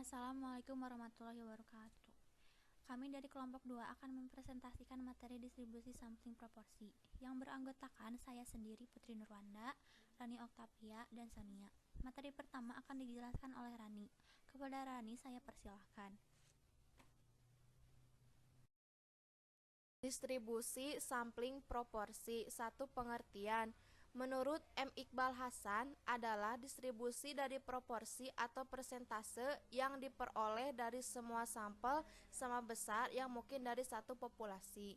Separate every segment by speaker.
Speaker 1: Assalamualaikum warahmatullahi wabarakatuh. Kami dari kelompok 2 akan mempresentasikan materi distribusi sampling proporsi yang beranggotakan saya sendiri Putri Nurwanda, Rani Oktavia, dan Sania. Materi pertama akan dijelaskan oleh Rani. Kepada Rani saya persilahkan.
Speaker 2: Distribusi sampling proporsi. Satu pengertian. Menurut M. Iqbal Hasan adalah distribusi dari proporsi atau persentase yang diperoleh dari semua sampel sama besar yang mungkin dari satu populasi.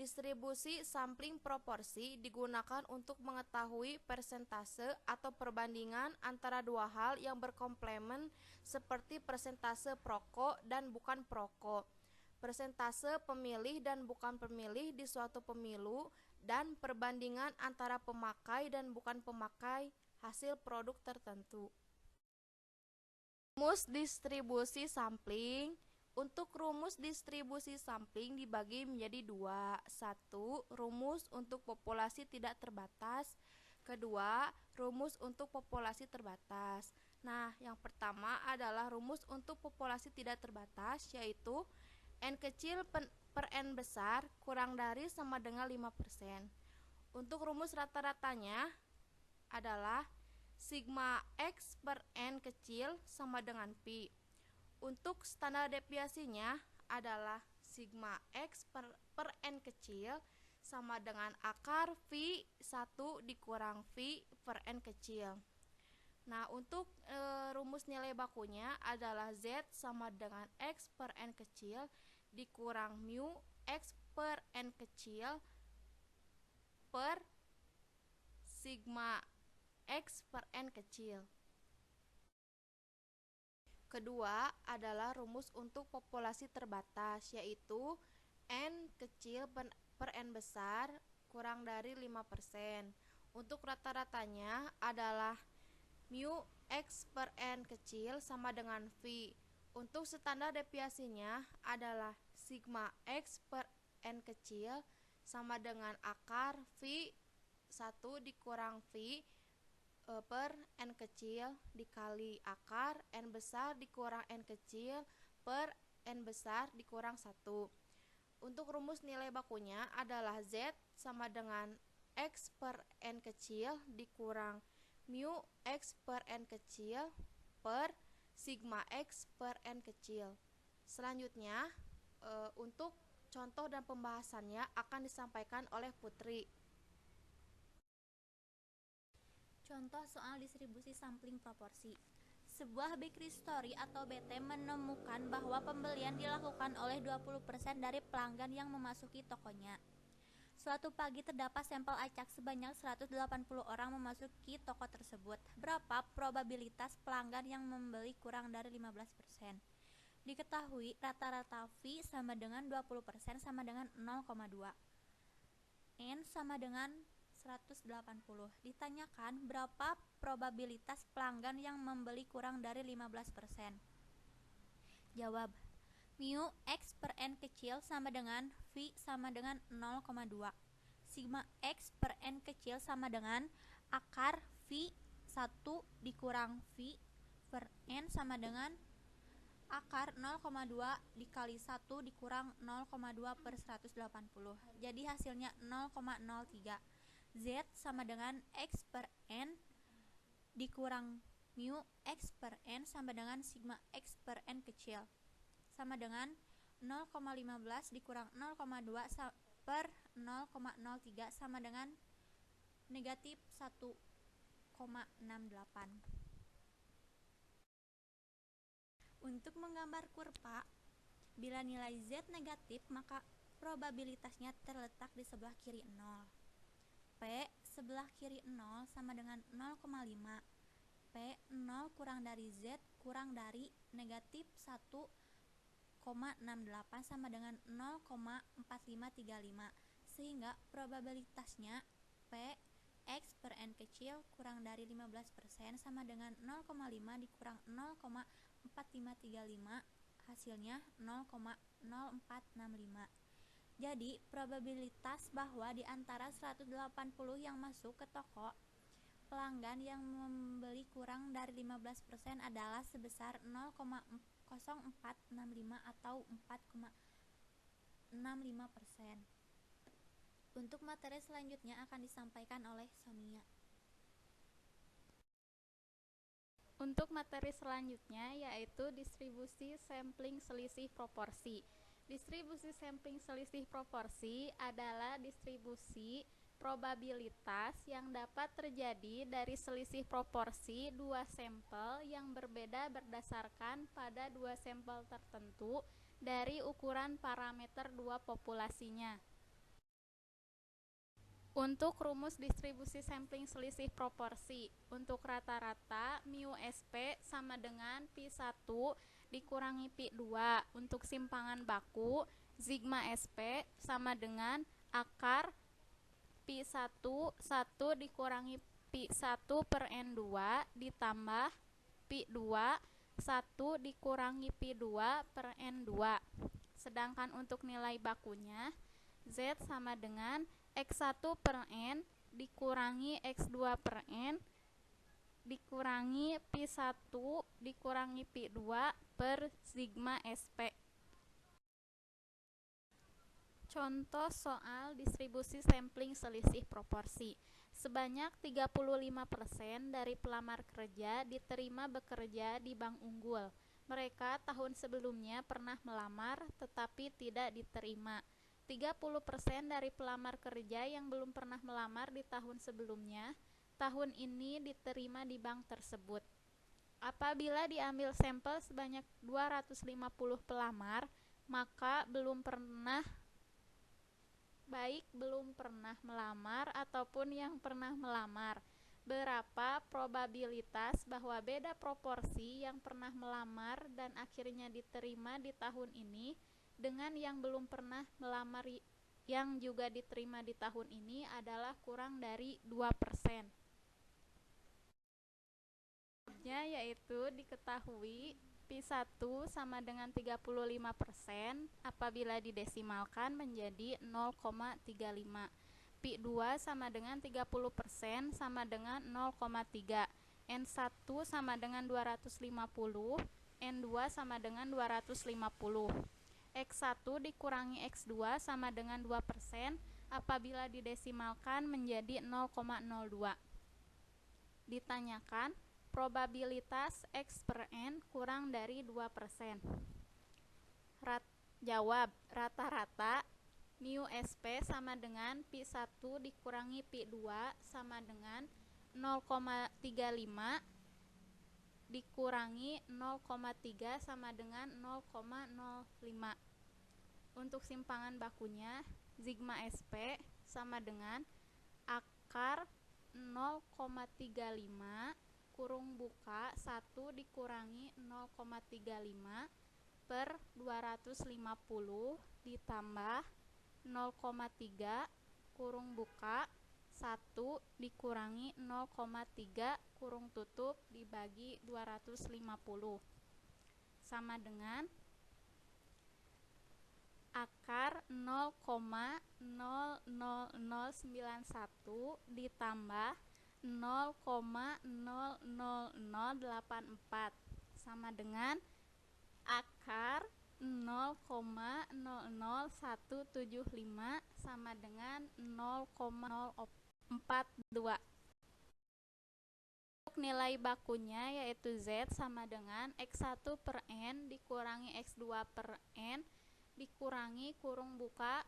Speaker 2: Distribusi sampling proporsi digunakan untuk mengetahui persentase atau perbandingan antara dua hal yang berkomplemen seperti persentase perokok dan bukan perokok, persentase pemilih dan bukan pemilih di suatu pemilu, dan perbandingan antara pemakai dan bukan pemakai hasil produk tertentu. Rumus distribusi sampling. Untuk rumus distribusi sampling dibagi menjadi dua. Satu, rumus untuk populasi tidak terbatas. Kedua, rumus untuk populasi terbatas. Nah, yang pertama adalah rumus untuk populasi tidak terbatas, yaitu N kecil per N besar kurang dari sama dengan 5%. Untuk rumus rata-ratanya adalah sigma X per N kecil sama dengan pi. Untuk standar deviasinya adalah sigma X per N kecil sama dengan akar V 1 dikurang V per N kecil. Nah, untuk rumus nilai bakunya adalah Z sama dengan X per N kecil dikurang mu X per N kecil per sigma X per N kecil. Kedua adalah rumus untuk populasi terbatas, yaitu N kecil per N besar kurang dari 5%. Untuk rata-ratanya adalah mu X per N kecil sama dengan V. Untuk standar deviasinya adalah sigma X per N kecil sama dengan akar V 1 dikurang V per N kecil dikali akar N besar dikurang N kecil per N besar dikurang 1. Untuk rumus nilai bakunya adalah Z sama dengan X per N kecil dikurang mu X per N kecil per sigma X per N kecil. Selanjutnya, untuk contoh dan pembahasannya akan disampaikan oleh Putri.
Speaker 1: Contoh soal distribusi sampling proporsi. Sebuah bakery story atau BT menemukan bahwa pembelian dilakukan oleh 20% dari pelanggan yang memasuki tokonya. Suatu pagi terdapat sampel acak sebanyak 180 orang memasuki toko tersebut. Berapa probabilitas pelanggan yang membeli kurang dari 15%? Diketahui rata-rata V sama dengan 20% sama dengan 0,2. N sama dengan 180. Ditanyakan berapa probabilitas pelanggan yang membeli kurang dari 15%? Jawab, mu X per N kecil sama dengan V sama dengan 0,2. Sigma X per N kecil sama dengan akar V 1 dikurang V per N sama dengan akar 0,2 dikali 1 dikurang 0,2 per 180. Jadi hasilnya 0,03. Z sama dengan X per N dikurang mu X per N sama dengan sigma X per N kecil sama dengan 0,15 dikurang 0,2 per 0,03 sama dengan negatif 1,68. Untuk menggambar kurva, bila nilai Z negatif maka probabilitasnya terletak di sebelah kiri 0. P sebelah kiri 0 sama dengan 0,5. P 0 kurang dari Z kurang dari negatif 1,68 sama dengan 0,4535. Sehingga probabilitasnya P X per N kecil kurang dari 15% sama dengan 0,5 dikurang 0,4535, hasilnya 0,0465. Jadi probabilitas bahwa di antara 180 yang masuk ke toko, pelanggan yang membeli kurang dari 15% adalah sebesar 0,04 0,0465 atau 4,65%. Untuk materi selanjutnya akan disampaikan oleh Sonia.
Speaker 3: Untuk materi selanjutnya yaitu distribusi sampling selisih proporsi. Distribusi sampling selisih proporsi adalah distribusi probabilitas yang dapat terjadi dari selisih proporsi dua sampel yang berbeda berdasarkan pada dua sampel tertentu dari ukuran parameter dua populasinya. Untuk rumus distribusi sampling selisih proporsi, untuk rata-rata mu SP sama dengan pi1 dikurangi pi2. Untuk simpangan baku, sigma SP sama dengan akar pi1 1 dikurangi pi1 per N2 ditambah pi2 1 dikurangi pi2 per N2. Sedangkan untuk nilai bakunya, Z sama dengan X1 per N dikurangi X2 per N dikurangi pi1 dikurangi pi2 per sigma SP. Contoh soal distribusi sampling selisih proporsi. Sebanyak 35% dari pelamar kerja diterima bekerja di bank unggul. Mereka tahun sebelumnya pernah melamar tetapi tidak diterima. 30% dari pelamar kerja yang belum pernah melamar di tahun sebelumnya, tahun ini diterima di bank tersebut. Apabila diambil sampel sebanyak 250 pelamar, maka belum pernah melamar ataupun yang pernah melamar. Berapa probabilitas bahwa beda proporsi yang pernah melamar dan akhirnya diterima di tahun ini dengan yang belum pernah melamar yang juga diterima di tahun ini adalah kurang dari 2%. Yaitu diketahui pi1 sama dengan 35% apabila didesimalkan menjadi 0,35. pi2 sama dengan 30% sama dengan 0,3. N1 sama dengan 250, N2 sama dengan 250. X1 dikurangi X2 sama dengan 2%, apabila didesimalkan menjadi 0,02. Ditanyakan probabilitas X per N kurang dari 2%. Jawab, rata-rata mu SP sama dengan pi1 dikurangi pi2 sama dengan 0,35 dikurangi 0,3 sama dengan 0,05. Untuk simpangan bakunya, sigma SP sama dengan akar 0,35 kurung buka 1 dikurangi 0,35 per 250 ditambah 0,3 kurung buka 1 dikurangi 0,3 kurung tutup dibagi 250 sama dengan akar 0,00091 ditambah 0,00084 sama dengan akar 0,00175 sama dengan 0,042. Untuk nilai bakunya yaitu Z sama dengan X1 per N dikurangi X2 per N dikurangi kurung buka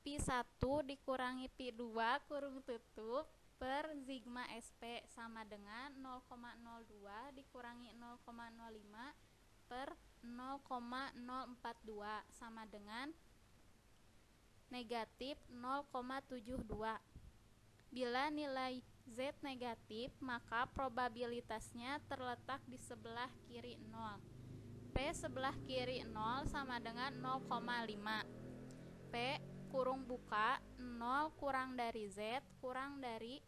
Speaker 3: pi1 dikurangi pi2 kurung tutup per sigma SP sama dengan 0,02 dikurangi 0,05 per 0,042 sama dengan negatif 0,72. Bila nilai Z negatif, maka probabilitasnya terletak di sebelah kiri 0. P sebelah kiri 0 sama dengan 0,5. P kurung buka 0 kurang dari Z kurang dari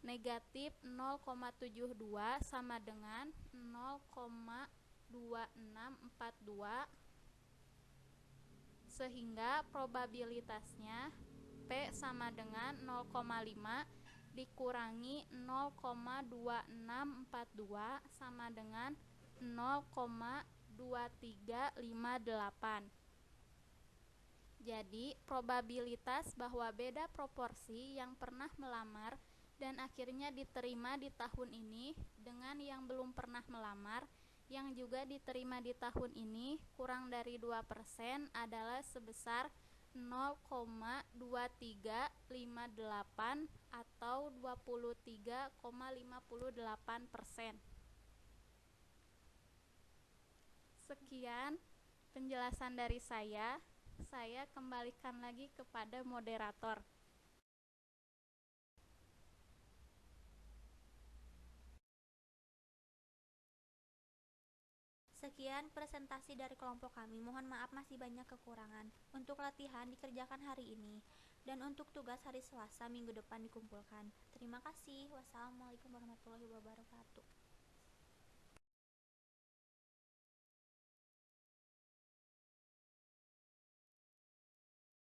Speaker 3: negatif 0,72 sama dengan 0,2642, sehingga probabilitasnya P sama dengan 0,5 dikurangi 0,2642 sama dengan 0,2358. Jadi, probabilitas bahwa beda proporsi yang pernah melamar dan akhirnya diterima di tahun ini dengan yang belum pernah melamar yang juga diterima di tahun ini kurang dari 2% adalah sebesar 0,2358 atau 23,58%. Sekian penjelasan dari saya. Saya kembalikan lagi kepada moderator.
Speaker 1: Sekian presentasi dari kelompok kami. Mohon maaf masih banyak kekurangan. Untuk latihan dikerjakan hari ini dan untuk tugas hari Selasa minggu depan dikumpulkan. Terima kasih. Wassalamualaikum warahmatullahi wabarakatuh.